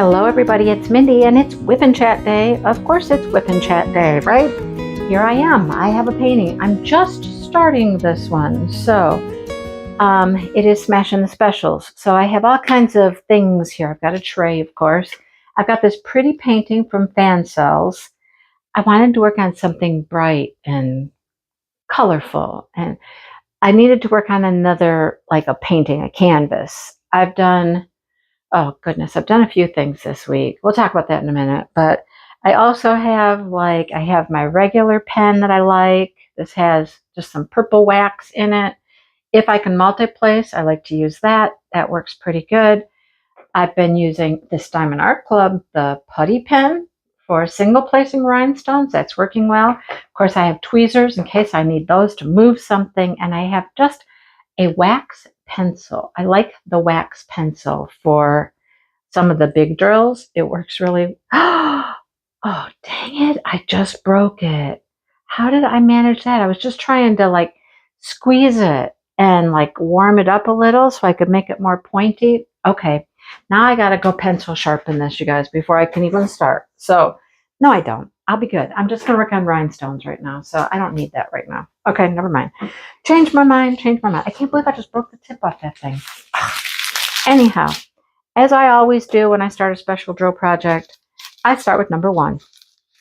Hello everybody, it's Mindy and it's WIP and Chat Day. Of course it's WIP and Chat Day, right? Here I am. I have a painting. I'm just starting this one. So it is Smashing the Specials. So I have all kinds of things here. I've got a tray, of course. I've got this pretty painting from Fan Cells. I wanted to work on something bright and colorful, and I needed to work on another, like a painting, a canvas. Oh goodness, I've done a few things this week. We'll talk about that in a minute. But I also have I have my regular pen that I like. This has just some purple wax in it. If I can multi-place, I like to use that. That works pretty good. I've been using this Diamond Art Club, the putty pen for single placing rhinestones. That's working well. Of course, I have tweezers in case I need those to move something. And I have just a wax pencil. I like the wax pencil for some of the big drills. It works really. Oh, dang it. I just broke it. How did I manage that? I was just trying to squeeze it and warm it up a little so I could make it more pointy. Okay. Now I got to go pencil sharpen this, you guys, before I can even start. So no, I don't. I'll be good. I'm just going to work on rhinestones right now. So I don't need that right now. Okay, never mind. Change my mind. I can't believe I just broke the tip off that thing. Anyhow, as I always do when I start a special drill project, I start with number 1.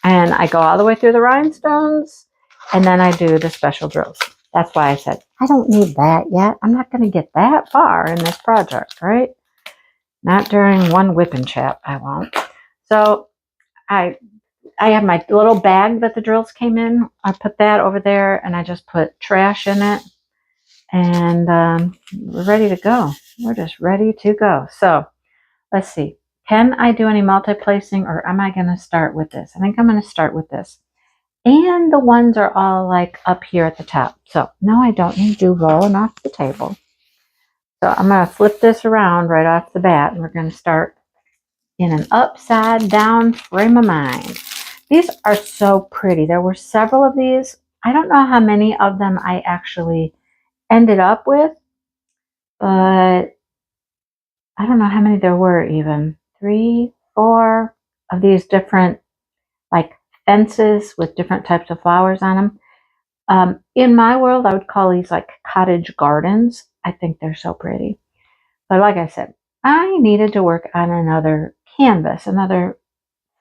And I go all the way through the rhinestones, and then I do the special drills. That's why I said, I don't need that yet. I'm not going to get that far in this project, right? Not during one WIP and Chat, I won't. So I have my little bag that the drills came in. I put that over there, and I just put trash in it. And we're ready to go. We're just ready to go. So let's see. Can I do any multi-placing, or am I going to start with this? I think I'm going to start with this. And the ones are all up here at the top. So no, I don't need to rolling off the table. So I'm going to flip this around right off the bat, and we're going to start in an upside down frame of mind. These are so pretty. There were several of these. I don't know how many of them I actually ended up with, but I don't know how many there were even. 3, 4 of these different fences with different types of flowers on them. In my world, I would call these cottage gardens. I think they're so pretty. But like I said, I needed to work on another canvas, another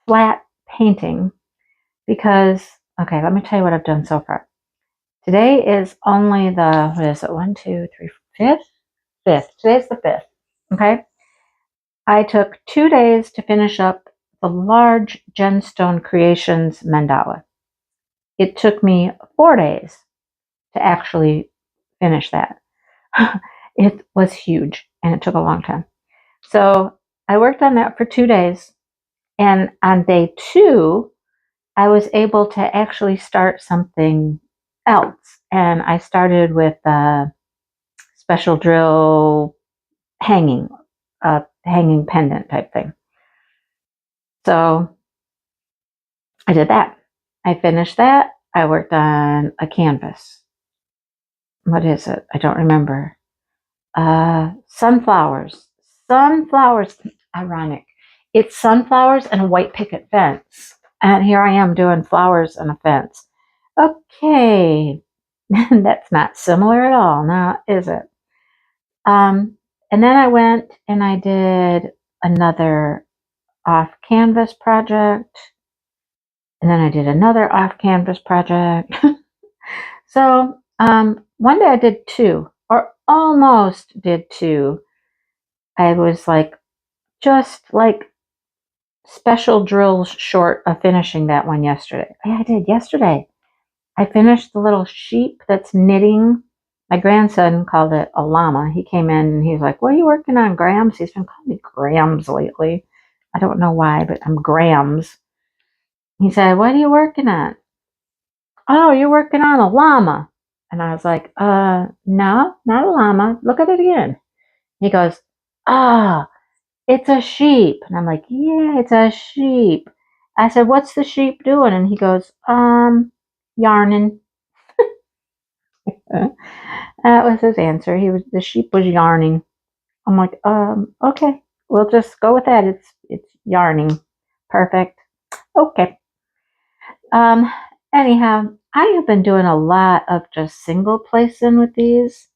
flat painting, because, okay, let me tell you what I've done so far. Today is only the, what is it, 1, 2, 3, 5th? 5th. Today's the 5th, okay? I took 2 days to finish up the large Gemstone Creations mandala. It took me 4 days to actually finish that. It was huge, and it took a long time. So I worked on that for 2 days, and on day 2, I was able to actually start something else. And I started with a special drill hanging pendant type thing. So I did that. I finished that. I worked on a canvas. What is it? I don't remember. Sunflowers. Sunflowers. Ironic. It's sunflowers and a white picket fence. And here I am doing flowers and a fence. Okay. That's not similar at all, now is it? And then I went and I did another off-canvas project. And then I did another off-canvas project. So one day I did 2, or almost did 2. I was just special drills short of finishing that one yesterday. Yeah, I did yesterday. I finished the little sheep that's knitting. My grandson called it a llama. He came in and he's like, what are you working on, Grams? He's been calling me Grams lately. I don't know why, but I'm Grams. He said, what are you working on? Oh, you're working on a llama. And I was like, no, not a llama. Look at it again. He goes, it's a sheep. And I'm like, yeah, it's a sheep. I said, what's the sheep doing? And he goes, yarning. That was his answer. The sheep was yarning. I'm like, okay, we'll just go with that. It's yarning. Perfect. Okay. Anyhow, I have been doing a lot of just single placing with these.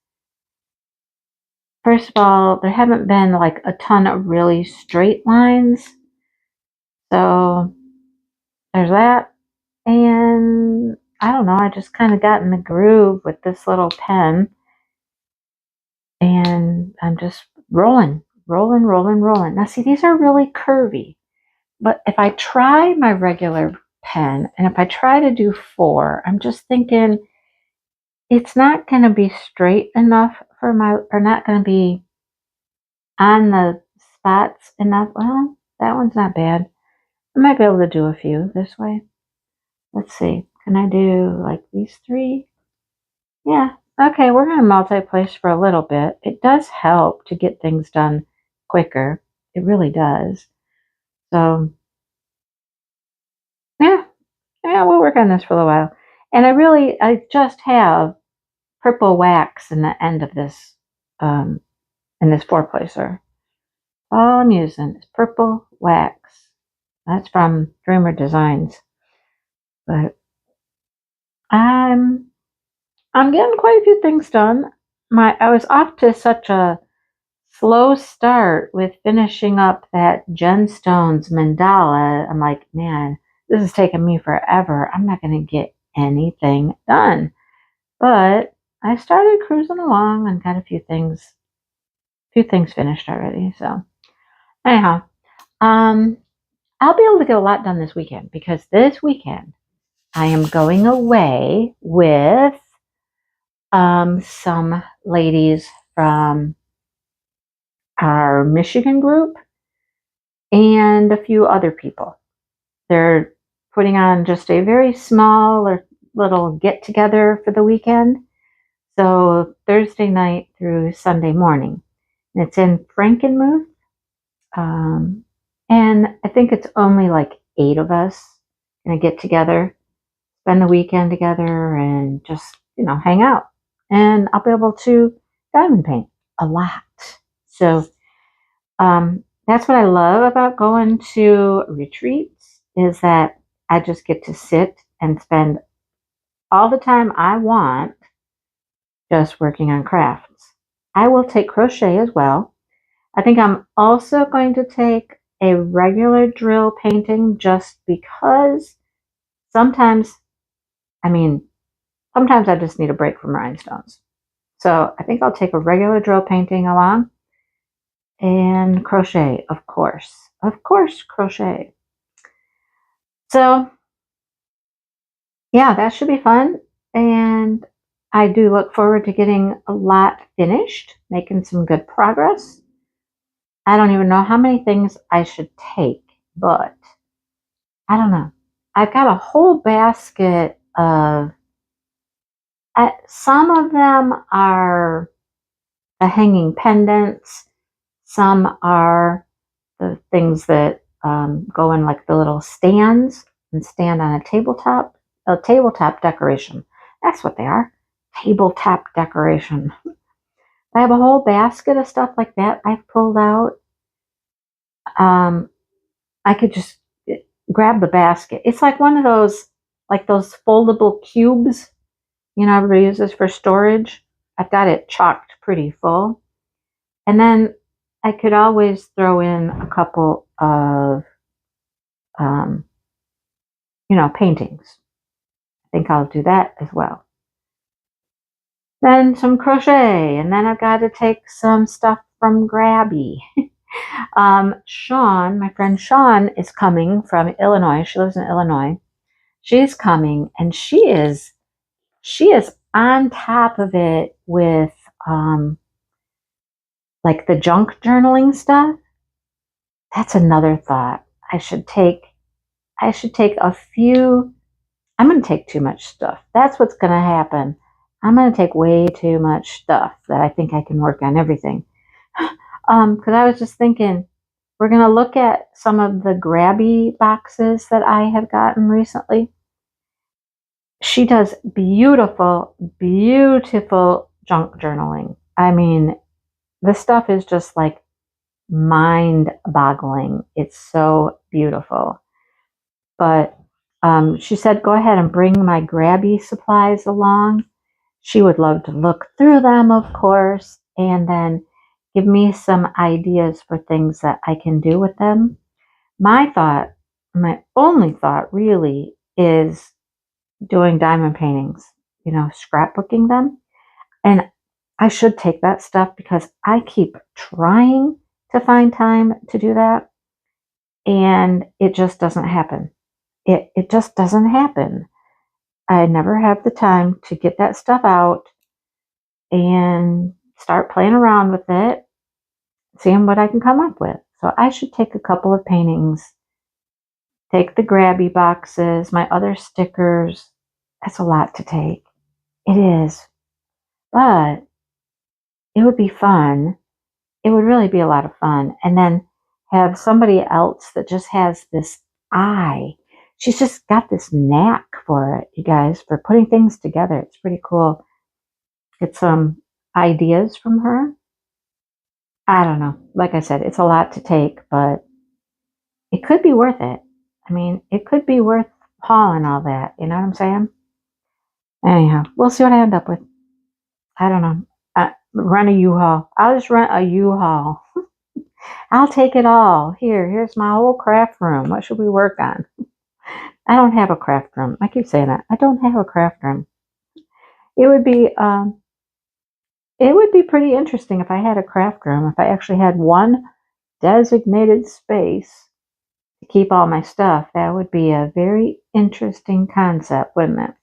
First of all, there haven't been like a ton of really straight lines. So there's that. And I don't know, I just kind of got in the groove with this little pen. And I'm just rolling. Now see, these are really curvy. But if I try my regular pen, and if I try to do 4, I'm just thinking it's not going to be straight enough for or not going to be on the spots enough. Well, that one's not bad. I might be able to do a few this way. Let's see. Can I do like these 3? Yeah. Okay, we're going to multi-place for a little bit. It does help to get things done quicker. It really does. So, yeah, we'll work on this for a while. And I just have purple wax in the end of this, in this 4-placer. All I'm using is purple wax. That's from Dreamer Designs. But I'm getting quite a few things done. I was off to such a slow start with finishing up that Gemstones mandala. I'm like, man, this is taking me forever. I'm not going to get anything done. But I started cruising along and got a few things finished already. So anyhow, I'll be able to get a lot done this weekend because this weekend I am going away with some ladies from our Michigan group and a few other people. They're putting on just a very small or little get together for the weekend. So Thursday night through Sunday morning. And it's in Frankenmuth. And I think it's only like 8 of us going to get together, spend the weekend together, and just, hang out. And I'll be able to diamond paint a lot. So that's what I love about going to retreats is that I just get to sit and spend all the time I want just working on crafts. I will take crochet as well. I think I'm also going to take a regular drill painting just because sometimes I just need a break from rhinestones. So I think I'll take a regular drill painting along and crochet, of course. Of course, crochet. So yeah, that should be fun. And I do look forward to getting a lot finished, making some good progress. I don't even know how many things I should take, but I don't know. I've got a whole basket of, some of them are the hanging pendants. Some are the things that go in like the little stands and stand on a tabletop decoration. That's what they are. Tabletop decoration. I have a whole basket of stuff like that I've pulled out. I could just grab the basket. It's like one of those, like those foldable cubes, everybody uses for storage. I've got it chalked pretty full. And then I could always throw in a couple of, paintings. I think I'll do that as well. Then some crochet, and then I've got to take some stuff from Grabby. Sean, my friend Sean, is coming from Illinois. She lives in Illinois. She's coming, and she is on top of it with like the junk journaling stuff. That's another thought. I should take a few. I'm going to take too much stuff. That's what's going to happen. I'm going to take way too much stuff that I think I can work on everything. Because I was just thinking, we're going to look at some of the Grabby boxes that I have gotten recently. She does beautiful, beautiful junk journaling. I mean, the stuff is just like mind-boggling. It's so beautiful. But she said, go ahead and bring my grabby supplies along. She would love to look through them, of course, and then give me some ideas for things that I can do with them. My only thought really is doing diamond paintings, scrapbooking them. And I should take that stuff because I keep trying to find time to do that. And it just doesn't happen. It just doesn't happen. I never have the time to get that stuff out and start playing around with it, seeing what I can come up with. So I should take a couple of paintings, take the grabby boxes, my other stickers. That's a lot to take. It is. But it would be fun. It would really be a lot of fun. And then have somebody else that just has this eye. She's just got this knack for it, you guys, for putting things together. It's pretty cool. Get some ideas from her. I don't know. Like I said, it's a lot to take, but it could be worth it. I mean, it could be worth hauling all that. You know what I'm saying? Anyhow, we'll see what I end up with. I don't know. Run a U-Haul. I'll just rent a U-Haul. I'll take it all. Here's my whole craft room. What should we work on? I don't have a craft room. I keep saying that. I don't have a craft room. It would be pretty interesting if I had a craft room, if I actually had one designated space to keep all my stuff. That would be a very interesting concept, wouldn't it?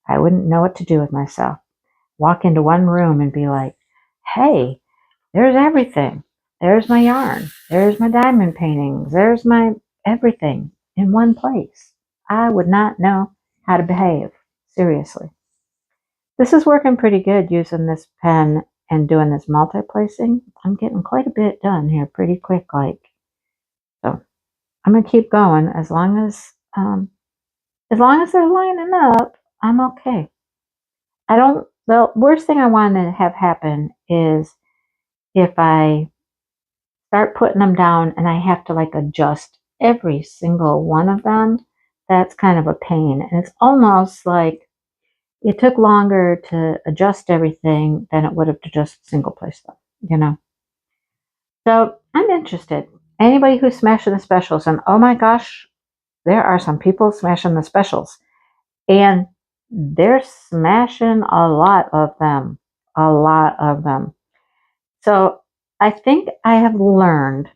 I wouldn't know what to do with myself. Walk into one room and be like, hey, there's everything. There's my yarn. There's my diamond paintings. There's my everything in one place. I would not know how to behave. Seriously. This is working pretty good using this pen and doing this multi-placing. I'm getting quite a bit done here pretty quick like. So I'm going to keep going as long as they're lining up, I'm okay. The worst thing I want to have happen is if I start putting them down and I have to like adjust every single one of them. That's kind of a pain. And it's almost like it took longer to adjust everything than it would have to just single place them, So I'm interested. Anybody who's smashing the specials, and oh my gosh, there are some people smashing the specials. And they're smashing a lot of them. A lot of them. So I think I have learned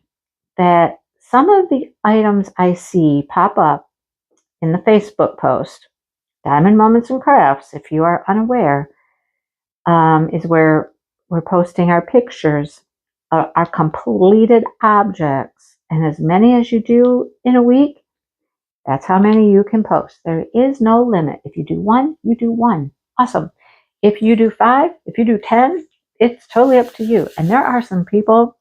that some of the items I see pop up in the Facebook post, Diamond Moments and Krafts, if you are unaware, is where we're posting our pictures, our completed objects. And as many as you do in a week, that's how many you can post. There is no limit. If you do one, you do one. Awesome. If you do 5, if you do 10, it's totally up to you. And there are some people,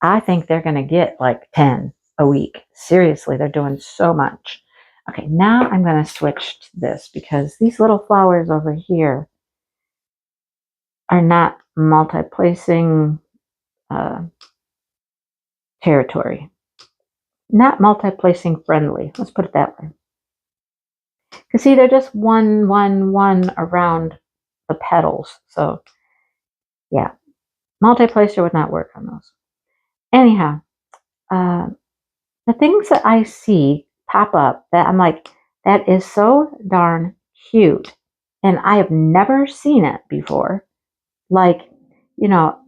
I think they're going to get like 10 a week. Seriously, they're doing so much. Okay, now I'm going to switch to this because these little flowers over here are not multi-placing territory. Not multi-placing friendly. Let's put it that way. Because see, they're just one around the petals. So, yeah. Multi-placer would not work on those. Anyhow, the things that I see pop up that I'm like, that is so darn cute. And I have never seen it before. Like,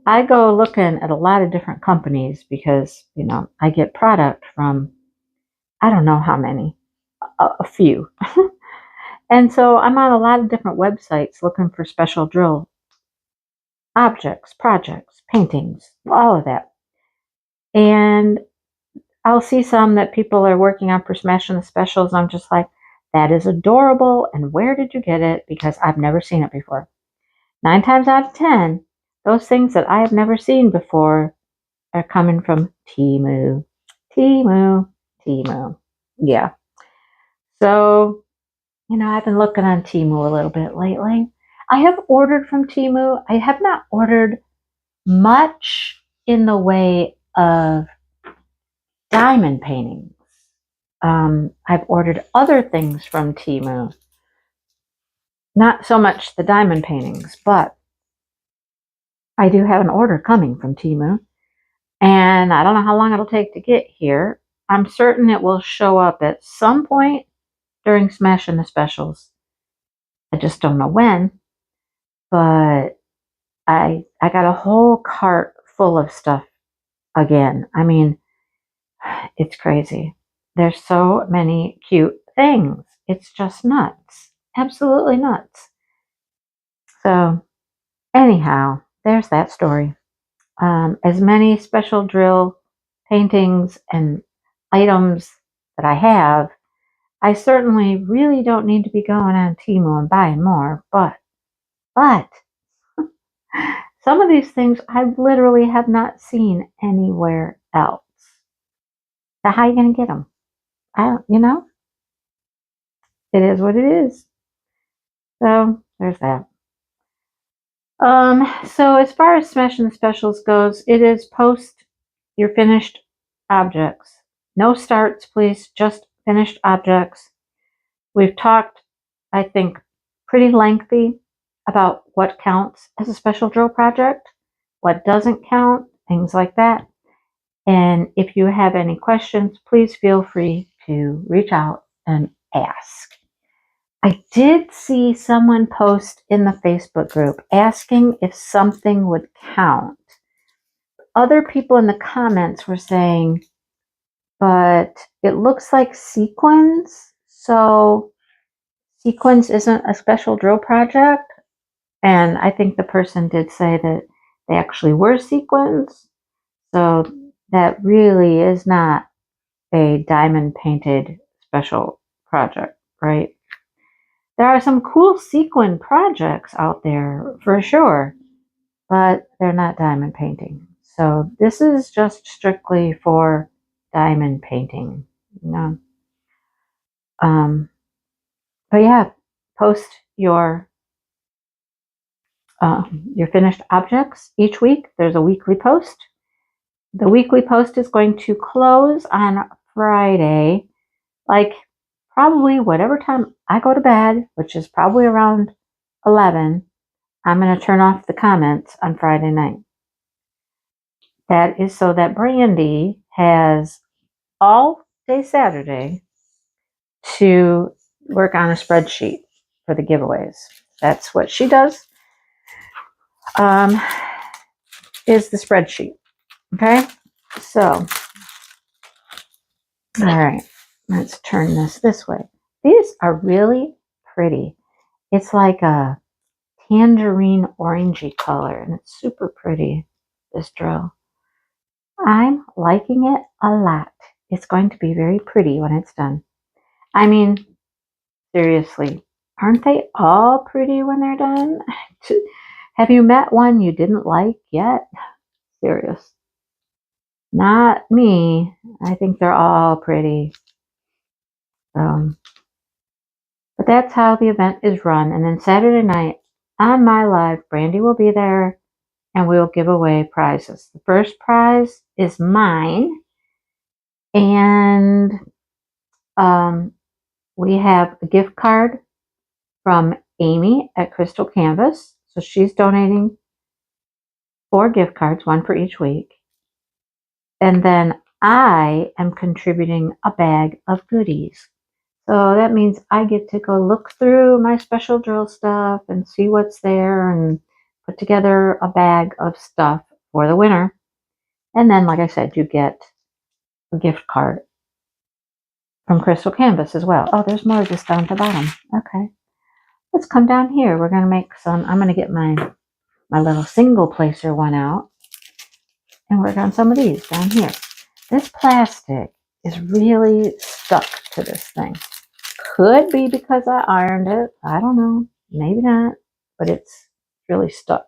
I go looking at a lot of different companies because, I get product from, I don't know how many, a few. And so I'm on a lot of different websites looking for special drill objects, projects, paintings, all of that. And I'll see some that people are working on for smashing the specials. I'm just like, that is adorable. And where did you get it? Because I've never seen it before. 9 times out of 10, those things that I have never seen before are coming from Temu. Temu. Yeah. So, I've been looking on Temu a little bit lately. I have ordered from Temu. I have not ordered much in the way of diamond paintings. I've ordered other things from Temu. Not so much the diamond paintings, but I do have an order coming from Temu. And I don't know how long it'll take to get here. I'm certain it will show up at some point during Smashing the Specials. I just don't know when. But I got a whole cart full of stuff again. I mean, it's crazy. There's so many cute things. It's just nuts. Absolutely nuts. So, anyhow, there's that story. As many special drill paintings and items that I have, I certainly really don't need to be going on Temu and buying more, but some of these things I literally have not seen anywhere else. So how are you going to get them? It is what it is. So there's that. So as far as Smashing the Specials goes, it is post your finished objects. No starts, please, just finished objects. We've talked, I think, pretty lengthy about what counts as a special drill project, what doesn't count, things like that. And if you have any questions, please feel free to reach out and ask. I did see someone post in the Facebook group asking if something would count. Other people in the comments were saying, but it looks like sequins, so sequins isn't a special drill project. And I think the person did say that they actually were sequins. So that really is not a diamond painted special project, right? There are some cool sequin projects out there for sure, but they're not diamond painting. So this is just strictly for diamond painting, you know. But yeah, post your finished objects each week. There's a weekly post. The weekly post is going to close on Friday, like probably whatever time I go to bed, which is probably around 11. I'm going to turn off the comments on Friday night. That is so that Brandy has all day Saturday to work on a spreadsheet for the giveaways. That's what she does, is the spreadsheet. Okay, so, all right, let's turn this way. These are really pretty. It's like a tangerine orangey color, and it's super pretty, this drill. I'm liking it a lot. It's going to be very pretty when it's done. I mean, seriously, aren't they all pretty when they're done? Have you met one you didn't like yet? Serious. Not me. I think they're all pretty. But that's how the event is run. And then Saturday night on my live, Brandy will be there and we'll give away prizes. The first prize is mine. And we have a gift card from Amy at Crystal Canvas. So she's donating 4 gift cards, 1 for each week. And then I am contributing a bag of goodies. So that means I get to go look through my special drill stuff and see what's there and put together a bag of stuff for the winner. And then, like I said, you get a gift card from Crystal Canvas as well. Oh, there's more just down at the bottom. Okay. Let's come down here. We're going to make some, I'm going to get my little single placer one out and work on some of these down here. This plastic is really stuck to this thing. Could be because I ironed it. I don't know. Maybe not. But it's really stuck.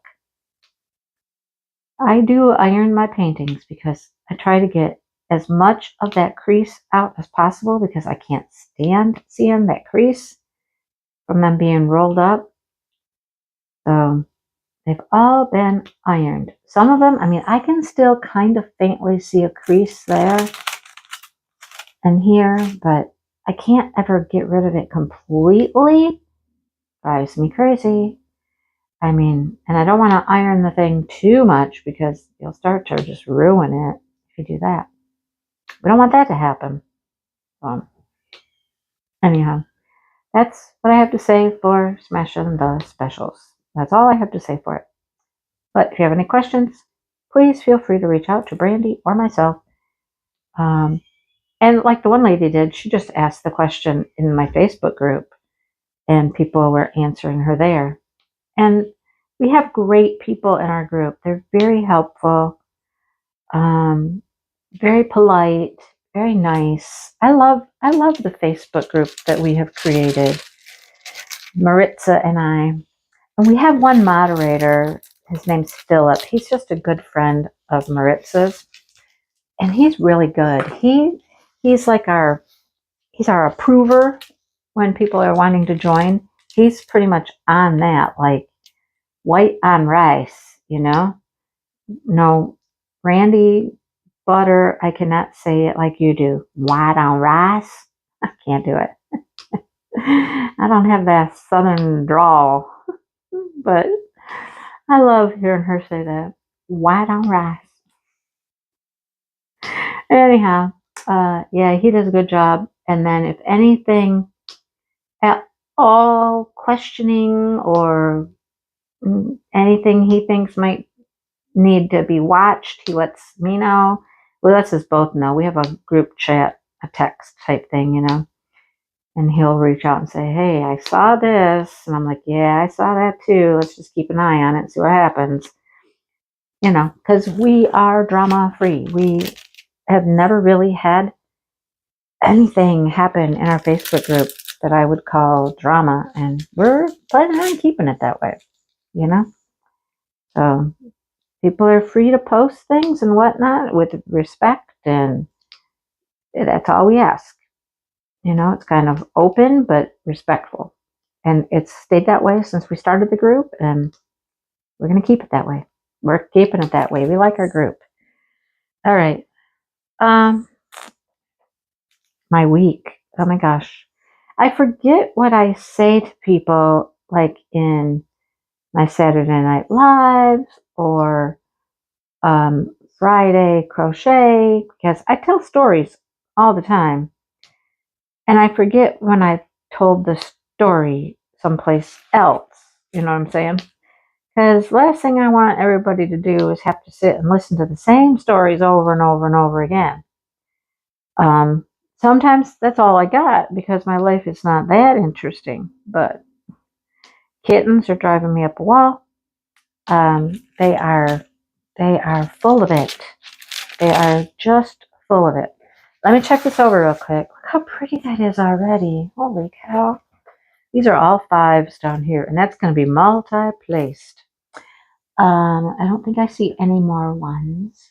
I do iron my paintings because I try to get as much of that crease out as possible because I can't stand seeing that crease from them being rolled up. So They've all been ironed. Some of them, I mean, I can still kind of faintly see a crease there and here, but I can't ever get rid of it completely. Drives me crazy. I mean, and I don't want to iron the thing too much because you'll start to just ruin it if you do that. We don't want that to happen. Anyhow, that's what I have to say for smashing the specials. That's all I have to say for it. But if you have any questions, please feel free to reach out to Brandy or myself. And like the one lady did, she just asked the question in my Facebook group, and people were answering her there. And we have great people in our group. They're very helpful, very polite, very nice. I love the Facebook group that we have created, Maritza and I. And we have one moderator. His name's Philip. He's just a good friend of Maritza's, and he's really good. He's like he's our approver when people are wanting to join. He's pretty much on that, like white on rice, you know? No, Randy butter, I cannot say it like you do. White on rice? I can't do it. I don't have that southern drawl, but I love hearing her say that. White on rice. Anyhow, yeah, he does a good job. And then if anything at all questioning or anything he thinks might need to be watched, he lets me know. Well, lets us both know. We have a group chat, a text type thing, you know. And he'll reach out and say, hey, I saw this. And I'm like, yeah, I saw that too. Let's just keep an eye on it and see what happens. You know, because we are drama free. We have never really had anything happen in our Facebook group that I would call drama. And we're planning on keeping it that way, you know. So people are free to post things and whatnot with respect. And that's all we ask. You know, it's kind of open but respectful. And it's stayed that way since we started the group, and we're going to keep it that way. We're keeping it that way. We like our group. All right. My week. Oh my gosh. I forget what I say to people like in my Saturday Night Lives or Friday crochet, because I tell stories all the time. And I forget when I told the story someplace else. You know what I'm saying? Because last thing I want everybody to do is have to sit and listen to the same stories over and over and over again. Sometimes that's all I got because my life is not that interesting. But kittens are driving me up a wall. They are full of it. They are just full of it. Let me check this over real quick. Look how pretty that is already. Holy cow. These are all 5s down here, and that's going to be multi-placed. I don't think I see any more 1s.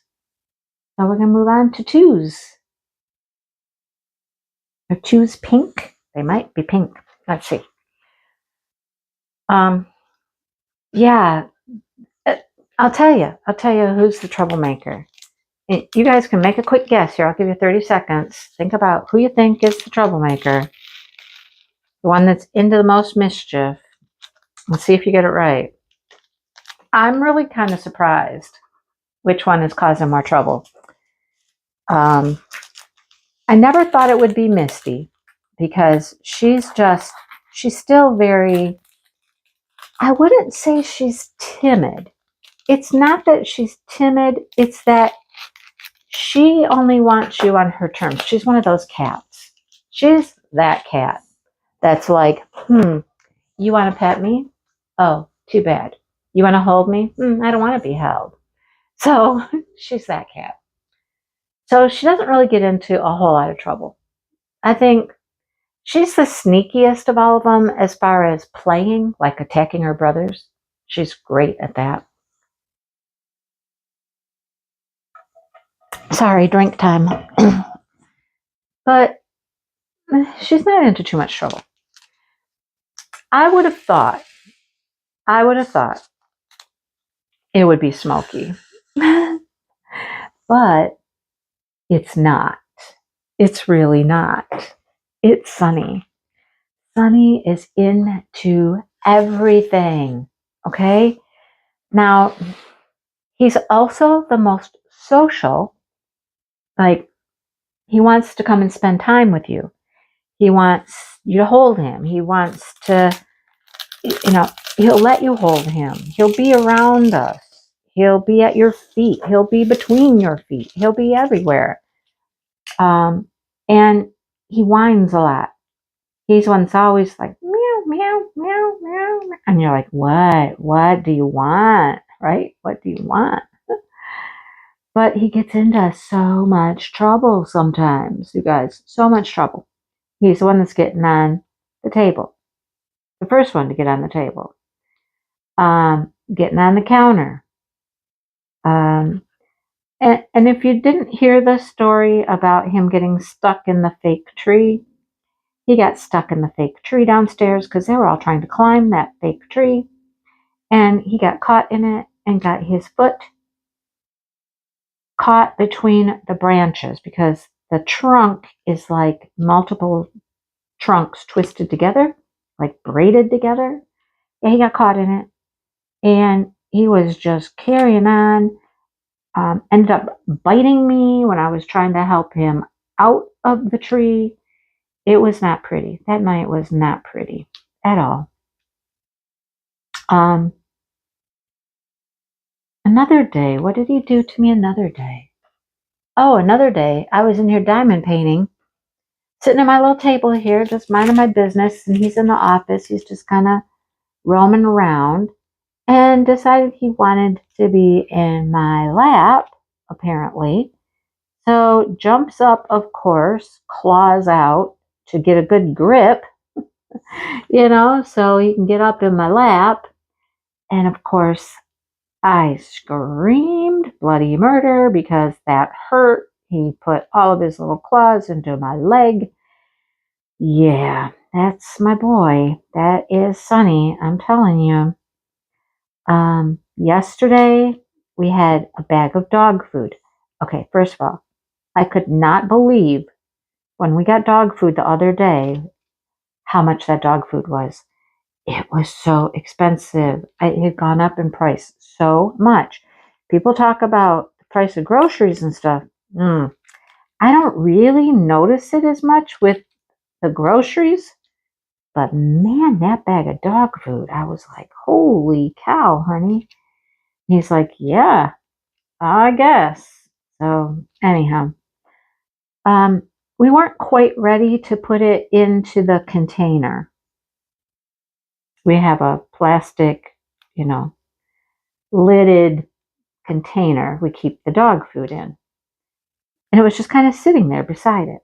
So we're going to move on to 2s. Are 2s pink? They might be pink. Let's see. Yeah. I'll tell you who's the troublemaker. You guys can make a quick guess here. I'll give you 30 seconds. Think about who you think is the troublemaker. The one that's into the most mischief. Let's see if you get it right. I'm really kind of surprised which one is causing more trouble. I never thought it would be Misty because she's still very, I wouldn't say she's timid. It's not that she's timid. It's that she only wants you on her terms. She's one of those cats. She's that cat that's like, you want to pet me? Oh, too bad. You want to hold me? I don't want to be held. So she's that cat. So she doesn't really get into a whole lot of trouble. I think she's the sneakiest of all of them as far as playing, like attacking her brothers. She's great at that. Sorry, drink time. But she's not into too much trouble. I would have thought it would be Smokey. But it's not. It's really not. It's Sunny. Sunny is into everything. Okay? Now, he's also the most social. Like, he wants to come and spend time with you. He wants you to hold him. He wants to, he'll let you hold him. He'll be around us. He'll be at your feet. He'll be between your feet. He'll be everywhere. And he whines a lot. He's one that's always like, meow, meow, meow, meow. And you're like, what? What do you want? Right? What do you want? But he gets into so much trouble sometimes, you guys. So much trouble. He's the one that's getting on the table. The first one to get on the table. Getting on the counter. And if you didn't hear the story about him getting stuck in the fake tree, he got stuck in the fake tree downstairs because they were all trying to climb that fake tree. And he got caught in it and got his foot caught between the branches because the trunk is like multiple trunks twisted together, like braided together. And he got caught in it. And he was just carrying on. Ended up biting me when I was trying to help him out of the tree. It was not pretty. That night was not pretty at all. Another day. What did he do to me another day? Oh, another day. I was in here diamond painting, sitting at my little table here, just minding my business, and he's in the office. He's just kind of roaming around and decided he wanted to be in my lap, apparently. So jumps up, of course, claws out to get a good grip, so he can get up in my lap. And of course, I screamed bloody murder because that hurt. He put all of his little claws into my leg. Yeah, that's my boy. That is Sunny, I'm telling you. Yesterday, we had a bag of dog food. Okay, first of all, I could not believe when we got dog food the other day how much that dog food was. It was so expensive. It had gone up in price so much. People talk about the price of groceries and stuff. I don't really notice it as much with the groceries. But man, that bag of dog food, I was like, holy cow, honey. He's like, yeah, I guess. So anyhow, we weren't quite ready to put it into the container. We have a plastic, lidded container we keep the dog food in. And it was just kind of sitting there beside it.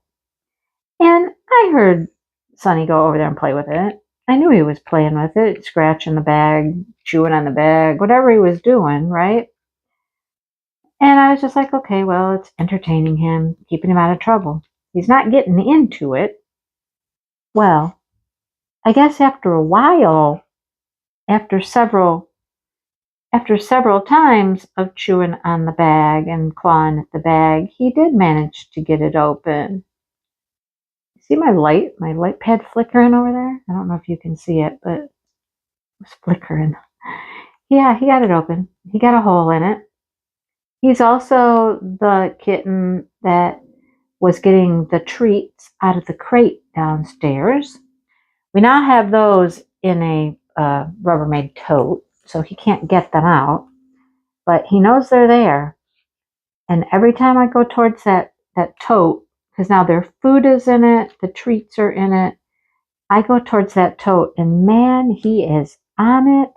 And I heard Sonny go over there and play with it. I knew he was playing with it, scratching the bag, chewing on the bag, whatever he was doing, right? And I was just like, okay, well, it's entertaining him, keeping him out of trouble. He's not getting into it. Well, I guess after a while, after several times of chewing on the bag and clawing at the bag, he did manage to get it open. See my light pad flickering over there? I don't know if you can see it, but it was flickering. Yeah, he got it open. He got a hole in it. He's also the kitten that was getting the treats out of the crate downstairs. We now have those in a Rubbermaid tote, so he can't get them out, but he knows they're there. And every time I go towards that tote, because now their food is in it, the treats are in it, I go towards that tote, and man, he is on it.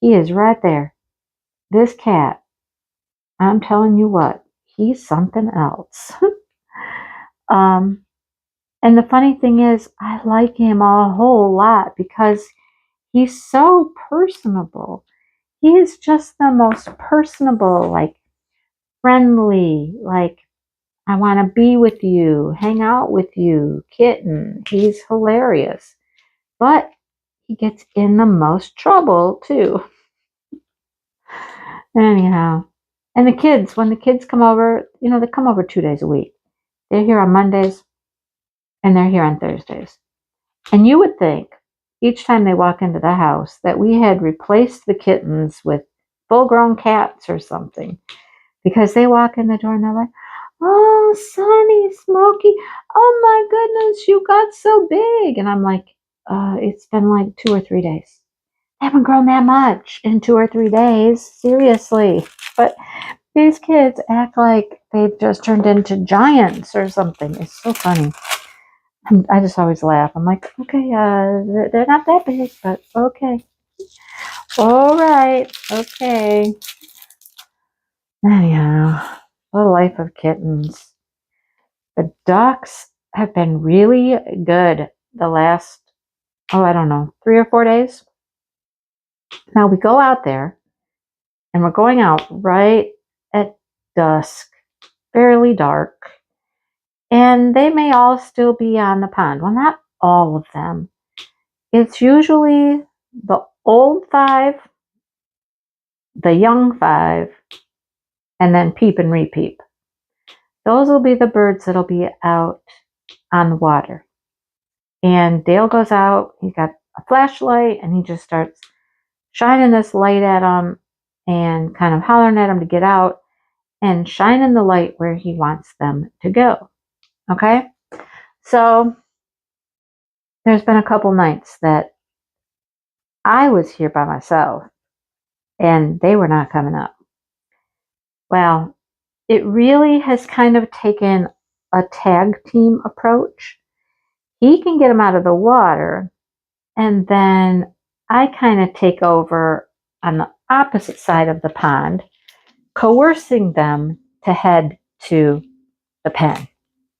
He is right there. This cat, I'm telling you what, he's something else. And the funny thing is, I like him a whole lot because he's so personable. He is just the most personable, like friendly, like I want to be with you, hang out with you, kitten. He's hilarious. But he gets in the most trouble too. Anyhow, and the kids, when the kids come over, they come over 2 days a week. They're here on Mondays and they're here on Thursdays. And you would think each time they walk into the house that we had replaced the kittens with full-grown cats or something, because they walk in the door and they're like, "Oh, Sonny, Smokey, oh my goodness, you got so big." And I'm like, it's been like 2 or 3 days. They haven't grown that much in 2 or 3 days, seriously. But these kids act like they've just turned into giants or something. It's so funny. I just always laugh. I'm like, okay, they're not that big, but okay. All right, okay. Anyhow, the life of kittens. The ducks have been really good the last, I don't know, 3 or 4 days. Now we go out there and we're going out right at dusk, fairly dark, and they may all still be on the pond. Well, not all of them. It's usually the old 5, the young 5, and then peep and repeep. Those will be the birds that'll be out on the water. And Dale goes out, he's got a flashlight, and he just starts shining this light at them and kind of hollering at them to get out and shining the light where he wants them to go. Okay? So there's been a couple nights that I was here by myself and they were not coming up. Well, it really has kind of taken a tag team approach. He can get them out of the water, and then I kind of take over on the opposite side of the pond, coercing them to head to the pen.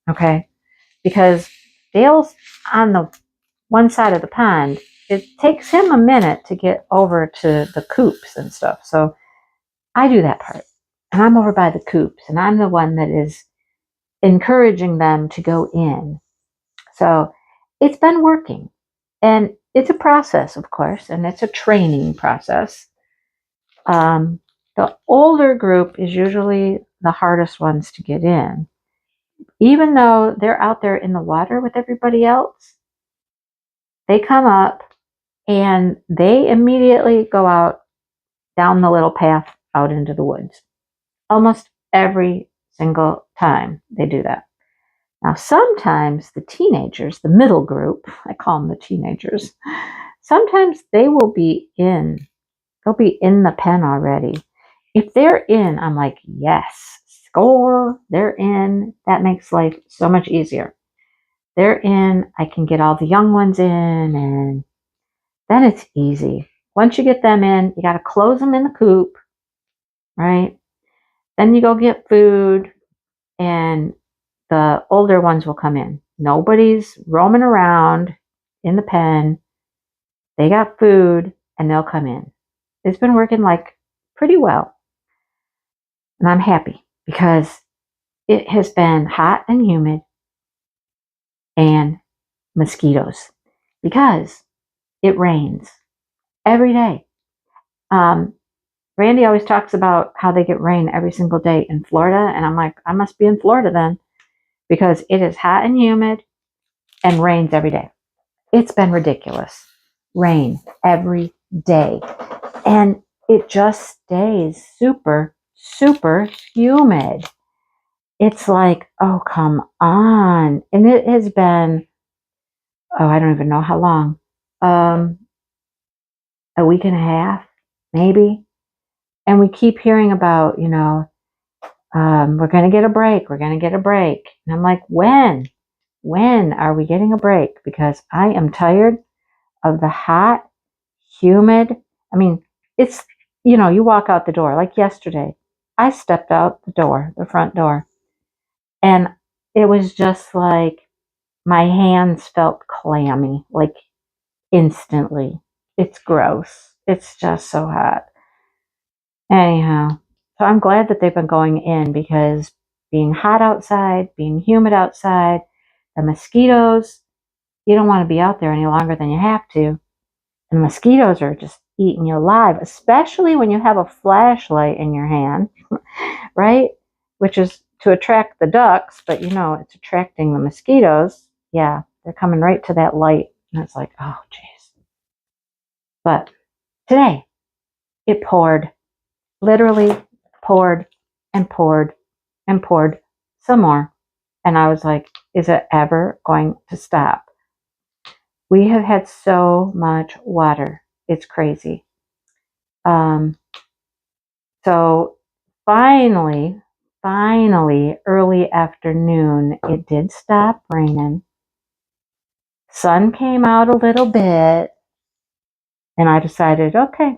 Okay? Because Dale's on the one side of the pond. It takes him a minute to get over to the coops and stuff. So I do that part. And I'm over by the coops, and I'm the one that is encouraging them to go in. So it's been working. And it's a process, of course, and it's a training process. The older group is usually the hardest ones to get in. Even though they're out there in the water with everybody else, they come up and they immediately go out down the little path out into the woods. Almost every single time they do that. Now, sometimes the teenagers, the middle group, I call them the teenagers, sometimes they will be in. They'll be in the pen already. If they're in, I'm like, yes, score, they're in. That makes life so much easier. They're in, I can get all the young ones in, and then it's easy. Once you get them in, you got to close them in the coop, right? Then you go get food, and the older ones will come in. Nobody's roaming around in the pen. They got food, and they'll come in. It's been working like pretty well. And I'm happy because it has been hot and humid and mosquitoes because it rains every day. Randy always talks about how they get rain every single day in Florida. And I'm like, I must be in Florida then because it is hot and humid and rains every day. It's been ridiculous. Rain every day. And it just stays super, super humid. It's like, oh, come on. And it has been, I don't even know how long. A week and a half, maybe. And we keep hearing about, we're going to get a break. We're going to get a break. And I'm like, when? When are we getting a break? Because I am tired of the hot, humid. I mean, it's, you walk out the door. Like yesterday, I stepped out the door, the front door. And it was just like my hands felt clammy, like instantly. It's gross. It's just so hot. Anyhow, so I'm glad that they've been going in because being hot outside, being humid outside, the mosquitoes, you don't want to be out there any longer than you have to. And mosquitoes are just eating you alive, especially when you have a flashlight in your hand, right? Which is to attract the ducks, but it's attracting the mosquitoes. Yeah, they're coming right to that light. And it's like, oh, geez. But today, it poured, literally poured and poured and poured some more. And I was like, is it ever going to stop? We have had so much water. It's crazy. So finally, early afternoon, it did stop raining. Sun came out a little bit, and I decided, okay,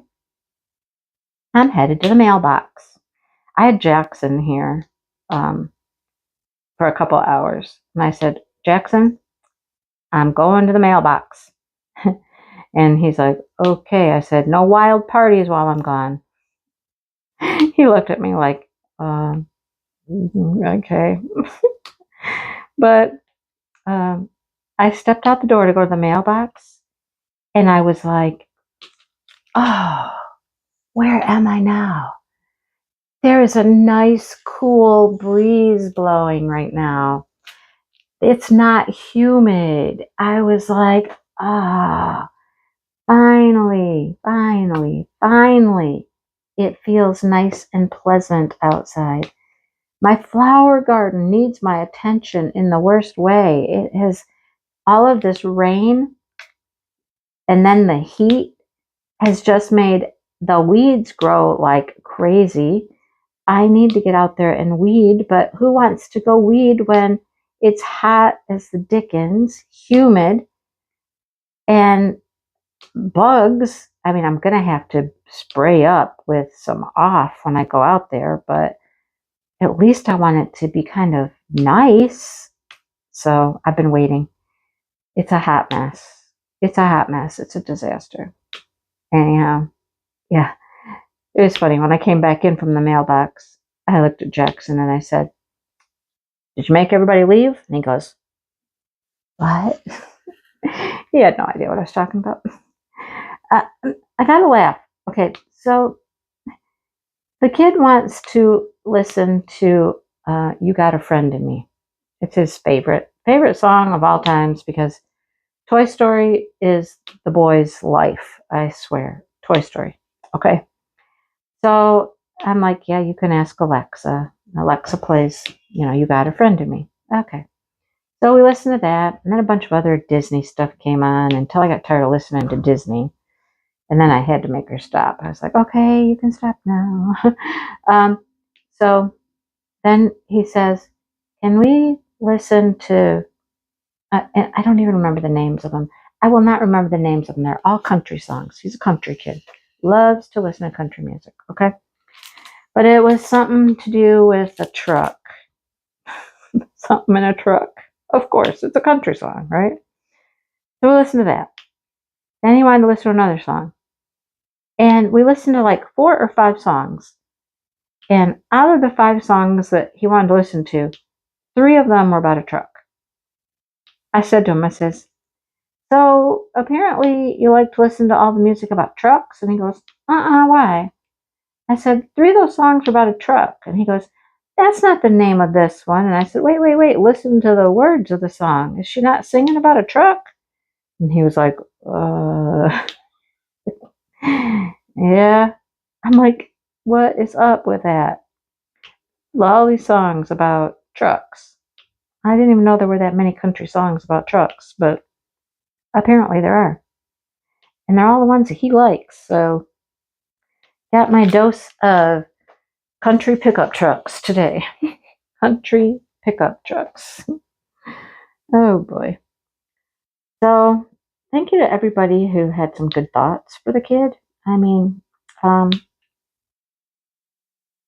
I'm headed to the mailbox. I had Jackson here for a couple hours, and I said, Jackson, I'm going to the mailbox. And he's like, okay. I said, no wild parties while I'm gone. He looked at me like, okay. But I stepped out the door to go to the mailbox, and I was like, oh, where am I now? There is a nice, cool breeze blowing right now. It's not humid. I was like, finally, it feels nice and pleasant outside. My flower garden needs my attention in the worst way. It has all of this rain, and then the heat has just made the weeds grow like crazy. I need to get out there and weed, but who wants to go weed when it's hot as the dickens, humid, and bugs? I mean, I'm going to have to spray up with some off when I go out there, but at least I want it to be kind of nice. So I've been waiting. It's a hot mess. It's a disaster. Anyhow, yeah. It was funny. When I came back in from the mailbox, I looked at Jackson and I said, did you make everybody leave? And he goes, what? He had no idea what I was talking about. I gotta laugh. Okay, so the kid wants to listen to You Got a Friend in Me. It's his favorite song of all times because Toy Story is the boy's life, I swear. Toy Story. Okay. So I'm like, yeah, you can ask Alexa. Alexa plays, You Got a Friend in Me. Okay. So we listened to that, and then a bunch of other Disney stuff came on until I got tired of listening to Disney. And then I had to make her stop. I was like, okay, you can stop now. So then he says, can we listen to, and I don't even remember the names of them. I will not remember the names of them. They're all country songs. He's a country kid. Loves to listen to country music, okay? But it was something to do with a truck. Something in a truck. Of course, it's a country song, right? So we listened to that. Then he wanted to listen to another song. And we listened to like 4 or 5 songs. And out of the 5 songs that he wanted to listen to, 3 of them were about a truck. I said to him, I says, so apparently you like to listen to all the music about trucks? And he goes, why? I said, 3 of those songs are about a truck. And he goes, that's not the name of this one. And I said, wait, listen to the words of the song. Is she not singing about a truck? And he was like, yeah. I'm like, what is up with that? All these songs about trucks. I didn't even know there were that many country songs about trucks, but apparently there are. And they're all the ones that he likes. So got my dose of country pickup trucks today. Country pickup trucks. Oh boy. So thank you to everybody who had some good thoughts for the kid. I mean,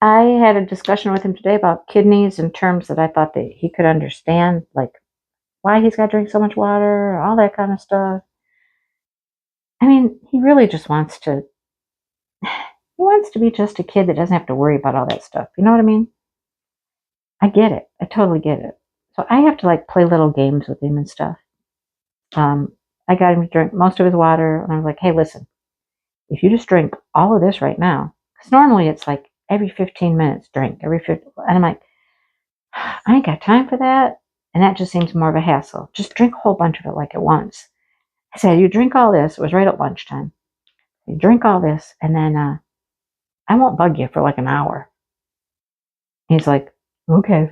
I had a discussion with him today about kidneys in terms that I thought that he could understand, like why he's got to drink so much water, all that kind of stuff. I mean, he really just wants to be just a kid that doesn't have to worry about all that stuff. You know what I mean? I get it. I totally get it. So I have to like play little games with him and stuff. I got him to drink most of his water, and I was like, hey, listen, if you just drink all of this right now, because normally it's like every 15 minutes drink, every 50, and I'm like, I ain't got time for that. And that just seems more of a hassle. Just drink a whole bunch of it like at once. I said, you drink all this. It was right at lunchtime. You drink all this, and then I won't bug you for like an hour. He's like, okay.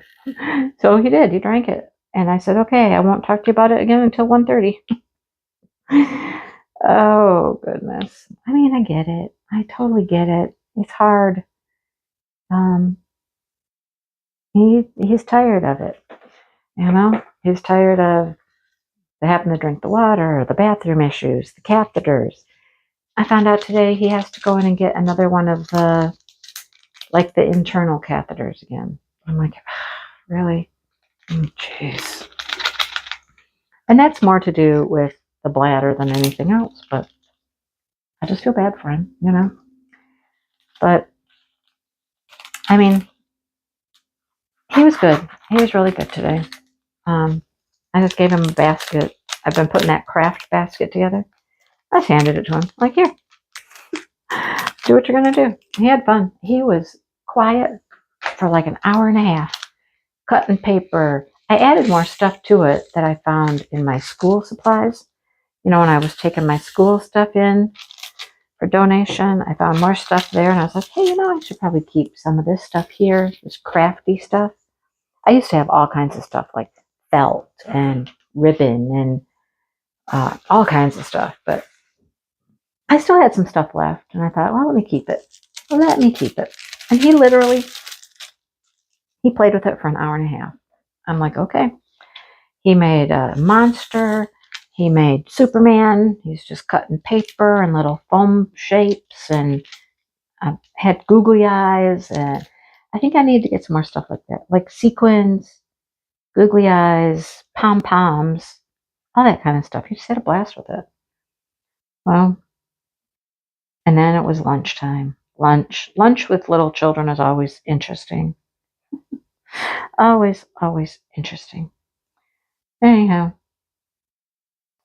So he did. He drank it. And I said, okay, I won't talk to you about it again until 1:30. Oh, goodness. I mean, I get it. I totally get it. It's hard. Um, he's tired of it. You know, he's tired of having to drink the water, the bathroom issues, the catheters. I found out today he has to go in and get another one of the, like the internal catheters again. I'm like, really? Jeez. And that's more to do with the bladder than anything else, but I just feel bad for him, you know. But, I mean, he was good. He was really good today. I just gave him a basket. I've been putting that Krafts basket together. I just handed it to him. Like, here, do what you're going to do. He had fun. He was quiet for like an hour and a half, cutting paper. I added more stuff to it that I found in my school supplies. You know, when I was taking my school stuff in for donation, I found more stuff there. And I was like, hey, you know, I should probably keep some of this stuff here, this crafty stuff. I used to have all kinds of stuff like felt and ribbon and all kinds of stuff. But I still had some stuff left. And I thought, well, let me keep it. And he played with it for an hour and a half. I'm like, okay. He made a monster. He made Superman. He's just cutting paper and little foam shapes and had googly eyes. And I think I need to get some more stuff like that, like sequins, googly eyes, pom-poms, all that kind of stuff. He just had a blast with it. Well, and then it was lunchtime. Lunch with little children is always interesting. Always interesting. Anyhow,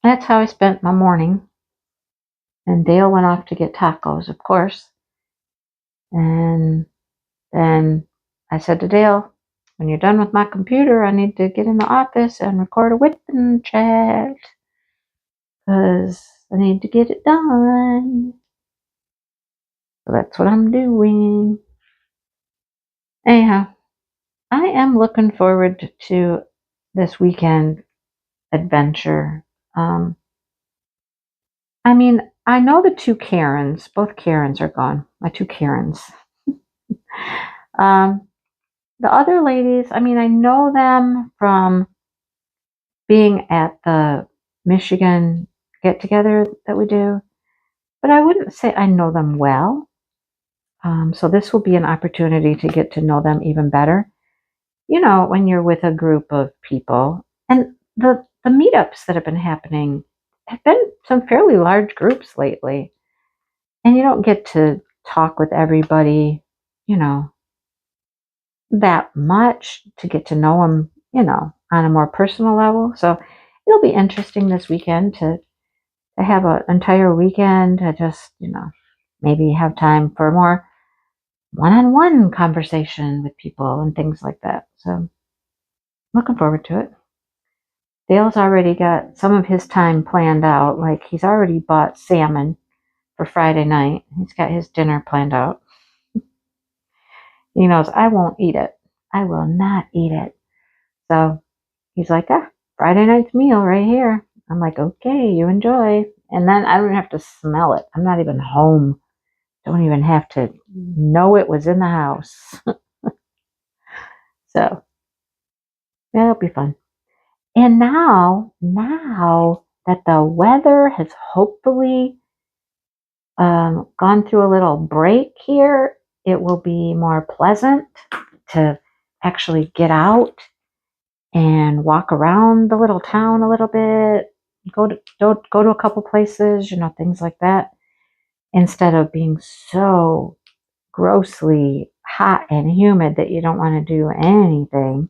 that's how I spent my morning. And Dale went off to get tacos, of course. And then I said to Dale, when you're done with my computer, I need to get in the office and record a WIP and Chat. Because I need to get it done. So that's what I'm doing. Anyhow, I am looking forward to this weekend adventure. I mean, I know the two Karens. Both Karens are gone. My two Karens. The other ladies, I mean, I know them from being at the Michigan get-together that we do, but I wouldn't say I know them well. So this will be an opportunity to get to know them even better. You know, when you're with a group of people, and the meetups that have been happening have been some fairly large groups lately, and you don't get to talk with everybody, you know, that much to get to know them, you know, on a more personal level. So it'll be interesting this weekend to have an entire weekend to just, you know, maybe have time for more one-on-one conversation with people and things like that. So looking forward to it. Dale's already got some of his time planned out. Like he's already bought salmon for Friday night. He's got his dinner planned out. He knows I won't eat it. I will not eat it. So he's like, Friday night's meal right here. I'm like, okay, you enjoy. And then I don't have to smell it. I'm not even home. Don't even have to know it was in the house. So, yeah, it'll be fun. And now that the weather has hopefully gone through a little break here, it will be more pleasant to actually get out and walk around the little town a little bit, go to a couple places, you know, things like that, instead of being so grossly hot and humid that you don't want to do anything.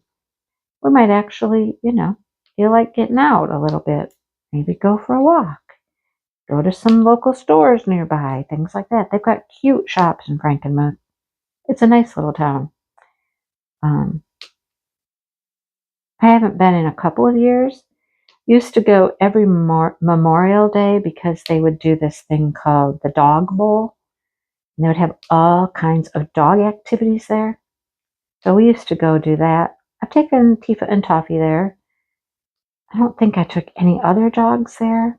We might actually, you know, feel like getting out a little bit, maybe go for a walk, Go to some local stores nearby, things like that. They've got cute shops in Frankenmuth. It's a nice little town. I haven't been in a couple of years. Used to go every Memorial Day because they would do this thing called the Dog Bowl. And they would have all kinds of dog activities there. So we used to go do that. I've taken Tifa and Toffee there. I don't think I took any other dogs there.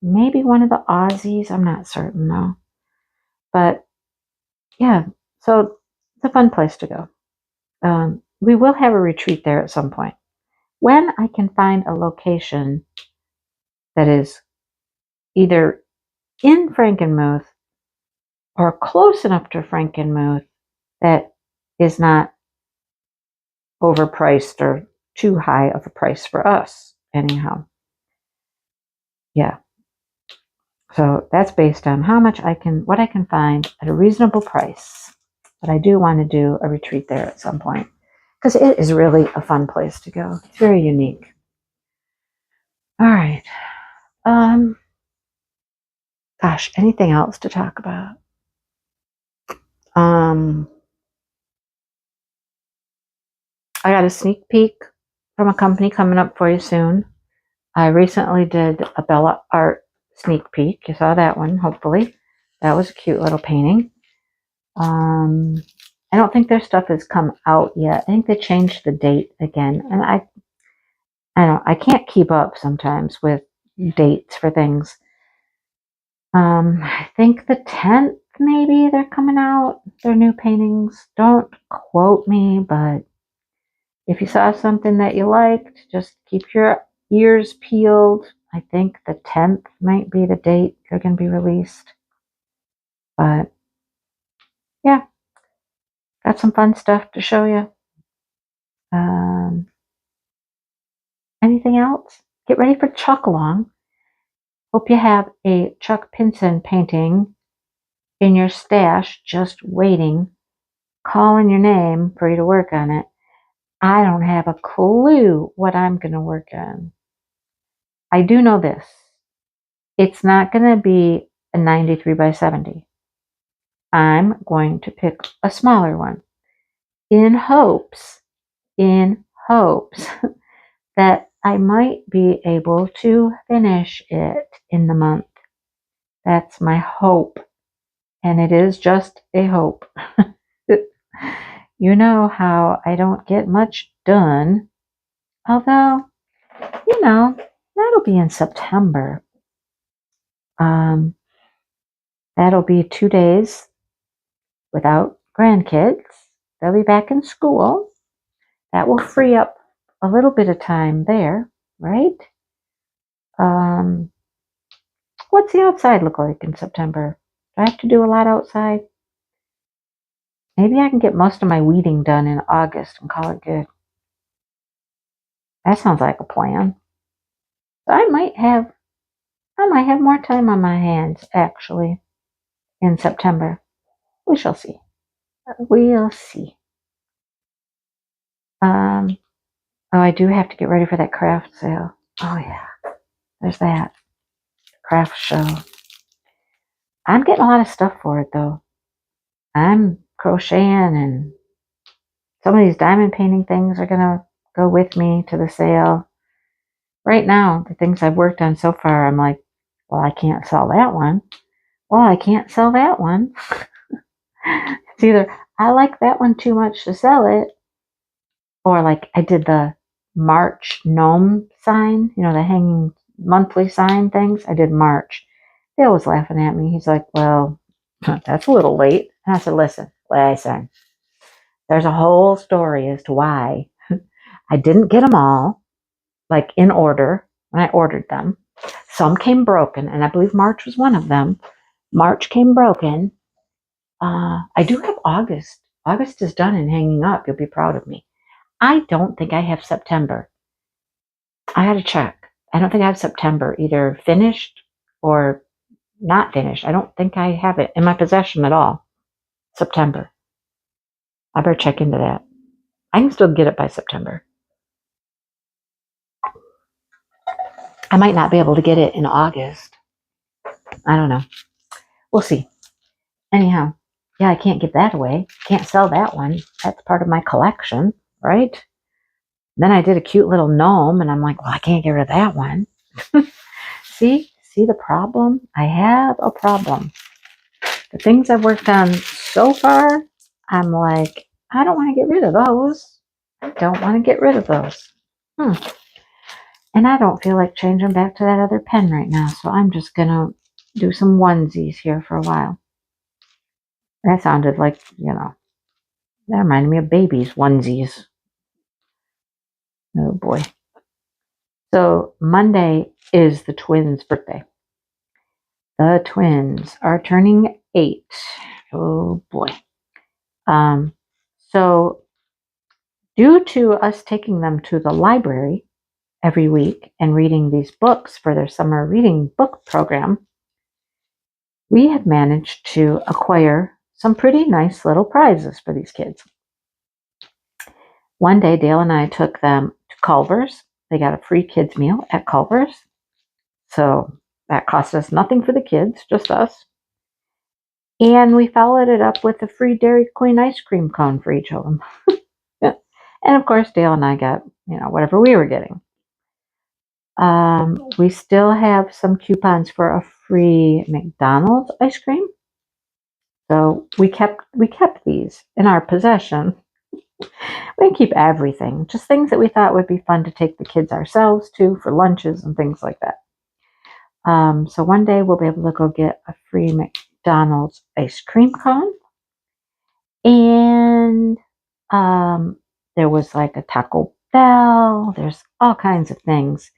Maybe one of the Aussies. I'm not certain though. But yeah, so it's a fun place to go. We will have a retreat there at some point. When I can find a location that is either in Frankenmuth or close enough to Frankenmuth that is not overpriced or too high of a price for us, anyhow. Yeah. So that's based on what I can find at a reasonable price. But I do want to do a retreat there at some point because it is really a fun place to go. It's very unique. All right. Gosh, anything else to talk about? I got a sneak peek from a company coming up for you soon. I recently did a Bella Art sneak peek. You saw that one, hopefully. That was a cute little painting. I don't think their stuff has come out yet. I think they changed the date again. And I can't keep up sometimes with dates for things. I think the 10th maybe they're coming out, their new paintings. Don't quote me, but if you saw something that you liked, just keep your ears peeled. I think the 10th might be the date they're going to be released. But yeah, got some fun stuff to show you. Anything else? Get ready for Chuck Along. Hope you have a Chuck Pinson painting in your stash just waiting, calling your name for you to work on it. I don't have a clue what I'm going to work on. I do know this. It's not going to be a 93 by 70. I'm going to pick a smaller one in hopes that I might be able to finish it in the month. That's my hope. And it is just a hope. You know how I don't get much done. Although, that'll be in September. That'll be 2 days without grandkids. They'll be back in school. That will free up a little bit of time there, right? What's the outside look like in September? Do I have to do a lot outside? Maybe I can get most of my weeding done in August and call it good. That sounds like a plan. So I might have more time on my hands actually in September. We shall see. We'll see. I do have to get ready for that craft sale. Oh yeah, there's that craft show. I'm getting a lot of stuff for it though. I'm crocheting, and some of these diamond painting things are gonna go with me to the sale. Right now, the things I've worked on so far, I'm like, well, I can't sell that one. Well, I can't sell that one. It's either I like that one too much to sell it, or like I did the March gnome sign, the hanging monthly sign things. I did March. Dale was laughing at me. He's like, well, that's a little late. And I said, listen, there's a whole story as to why I didn't get them all, like in order when I ordered them. Some came broken, and I believe March was one of them. March came broken. I do have August. August is done and hanging up. You'll be proud of me. I don't think I have September. I gotta check. I don't think I have September either finished or not finished. I don't think I have it in my possession at all. September. I better check into that. I can still get it by September. I might not be able to get it in August. I don't know. We'll see. Anyhow, yeah, I can't give that away. Can't sell that one. That's part of my collection, right? Then I did a cute little gnome, and I'm like, well, I can't get rid of that one. See the problem? I have a problem. The things I've worked on so far, I'm like, I don't want to get rid of those. I don't want to get rid of those. And I don't feel like changing back to that other pen right now, so I'm just going to do some onesies here for a while. That sounded like, that reminded me of babies' onesies. Oh boy. So Monday is the twins' birthday. The twins are turning 8. Oh boy. So due to us taking them to the library every week and reading these books for their summer reading book program, we have managed to acquire some pretty nice little prizes for these kids. One day, Dale and I took them to Culver's. They got a free kids meal at Culver's. So that cost us nothing for the kids, just us. And we followed it up with a free Dairy Queen ice cream cone for each of them. And of course, Dale and I got, whatever we were getting. We still have some coupons for a free McDonald's ice cream. So we kept these in our possession. We keep everything, just things that we thought would be fun to take the kids ourselves to for lunches and things like that. So one day we'll be able to go get a free McDonald's ice cream cone. And there was like a Taco Bell. There's all kinds of things.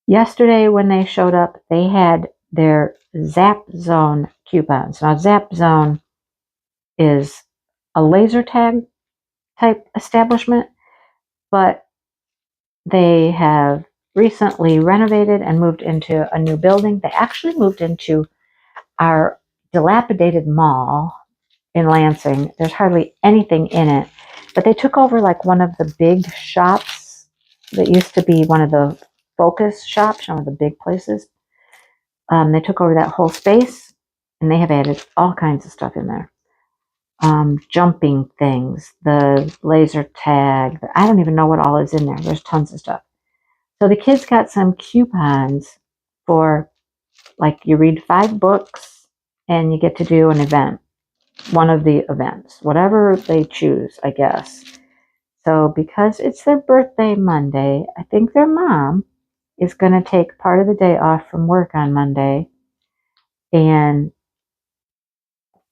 Yesterday when they showed up, they had their Zap Zone coupons. Now Zap Zone is a laser tag type establishment, but they have recently renovated and moved into a new building. They actually moved into our dilapidated mall in Lansing. There's hardly anything in it, but they took over like one of the big shops that used to be one of the focus shops, one of the big places. They took over that whole space, and they have added all kinds of stuff in there. Jumping things, the laser tag. I don't even know what all is in there. There's tons of stuff. So the kids got some coupons for, like, you read 5 books and you get to do an event. One of the events, whatever they choose, I guess. So because it's their birthday Monday, I think their mom is going to take part of the day off from work on Monday and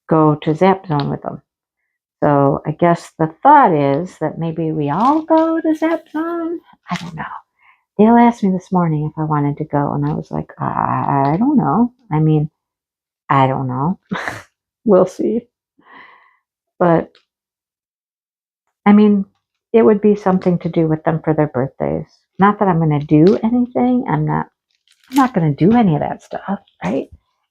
go to Zap Zone with them. So I guess the thought is that maybe we all go to Zap Zone. I don't know. Dale asked me this morning if I wanted to go, and I was like, I don't know. I mean, I don't know. We'll see. But I mean, it would be something to do with them for their birthdays. Not that I'm going to do anything. I'm not going to do any of that stuff, right?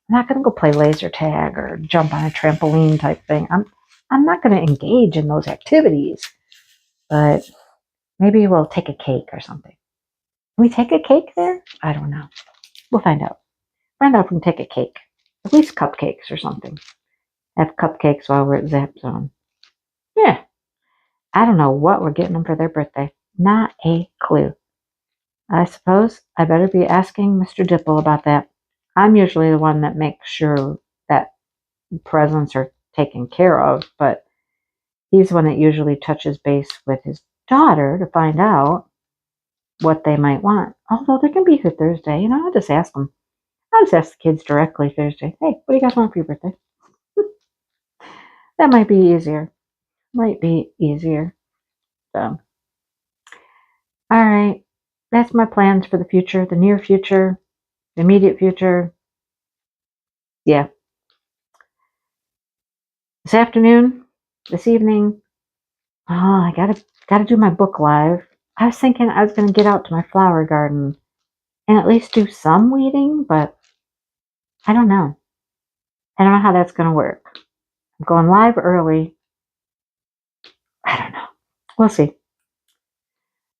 I'm not going to go play laser tag or jump on a trampoline type thing. I'm not going to engage in those activities. But maybe we'll take a cake or something. Can we take a cake there? I don't know. We'll find out. Find out if we can take a cake. At least cupcakes or something. Have cupcakes while we're at Zap Zone. Yeah. I don't know what we're getting them for their birthday. Not a clue. I suppose I better be asking Mr. Dipple about that. I'm usually the one that makes sure that presents are taken care of, but he's the one that usually touches base with his daughter to find out what they might want. Although they can be here Thursday, I'll just ask them. I'll just ask the kids directly Thursday. Hey, what do you guys want for your birthday? That might be easier. So, all right. That's my plans for the future, the near future, the immediate future. Yeah. This evening, I gotta do my book live. I was thinking I was gonna get out to my flower garden and at least do some weeding, but I don't know. I don't know how that's gonna work. I'm going live early. I don't know. We'll see.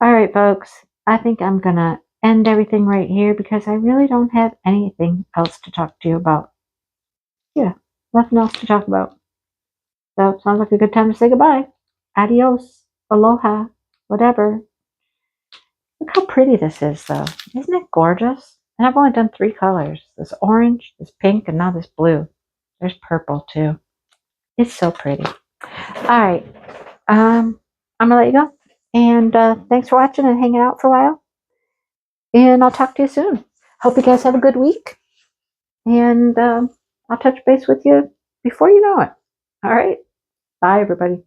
All right, folks. I think I'm gonna end everything right here because I really don't have anything else to talk to you about. Yeah, nothing else to talk about. So it sounds like a good time to say goodbye. Adios, aloha, whatever. Look how pretty this is, though. Isn't it gorgeous? And I've only done 3 colors. This orange, this pink, and now this blue. There's purple, too. It's so pretty. All right. I'm going to let you go. And thanks for watching and hanging out for a while. And I'll talk to you soon. Hope you guys have a good week. And I'll touch base with you before you know it. All right. Bye, everybody.